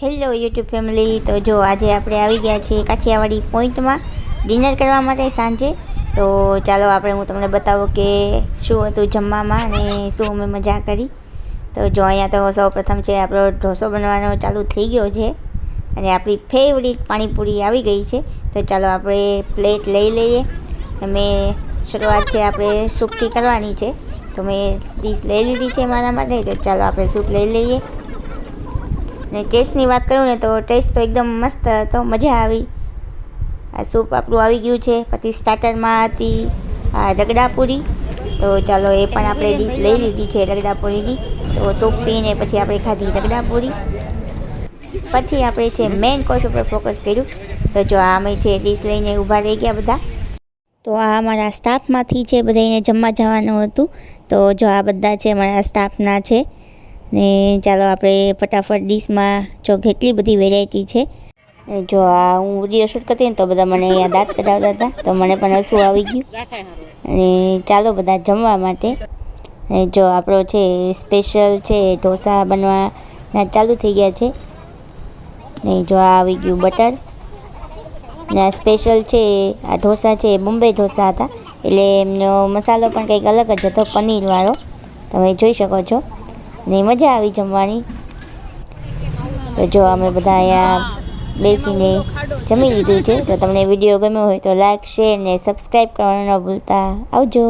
Hello YouTube family. તો જો આજે આપણે આવી ગયા છીએ કાઠિયાવાડી પોઈન્ટમાં ડિનર કરવા માટે સાંજે। તો ચાલો આપણે હું તમને બતાવું કે શું હતું જમવામાં અને શું અમે મજા કરી। તો જો અહીંયા તો સૌ પ્રથમ છે આપણો ઢોસો બનવાનો ચાલુ થઈ ગયો છે અને આપણી ફેવરિટ પાણીપુરી આવી ગઈ છે। તો ચાલો આપણે પ્લેટ લઈ લઈએ। મેં શરૂઆત છે આપણે સૂપથી કરવાની છે, તો મેં ડીશ લઈ લીધી છે મારા માટે। તો ચાલો આપણે સૂપ લઈ લઈએ। ને ટેસ્ટની વાત કરું ને તો ટેસ્ટ તો એકદમ મસ્ત હતો, મજા આવી। આ સૂપ આપણું આવી ગયું છે। પછી સ્ટાર્ટરમાં હતી આ રગડાપુરી। તો ચાલો એ પણ આપણે ડીશ લઈ લીધી છે રગડાપુરીની। તો સૂપ પીને પછી આપણે ખાધી રગડાપુરી। પછી આપણે છે મેઇન કોર્સ ઉપર ફોકસ કર્યું। તો જો આ અમે છે ડીશ લઈને ઊભા રહી ગયા બધા। તો આ અમારા સ્ટાફમાંથી છે, બધાને જમવા જવાનું હતું। તો જો આ બધા છે અમારા સ્ટાફના છે ને ચાલો આપણે ફટાફટ ડીશમાં જો કેટલી બધી વેરાયટી છે। જો આ હું વિડીયો શૂટ કરતી ને તો બધા મને અહીંયા દાંત કઢાવતા હતા, તો મને પણ હસવું આવી ગયું। અને ચાલો બધા જમવા માટે। અને જો આપણો છે સ્પેશિયલ છે ઢોસા બનવાના ચાલુ થઈ ગયા છે। ને જો આ આવી ગયું બટર ને આ સ્પેશિયલ છે આ ઢોસા છે બોમ્બે ઢોસા હતા, એટલે એમનો મસાલો પણ કંઈક અલગ જ હતો, પનીરવાળો, તમે જોઈ શકો છો। ને મજા આવી જમવાની। તો જો અમે બધા અહીંયા બેસીને જમી લીધું છે। તો તમને વિડીયો ગમ્યો હોય તો લાઈક, શેર ને સબસ્ક્રાઈબ કરવાનું ન ભૂલતા। આવજો।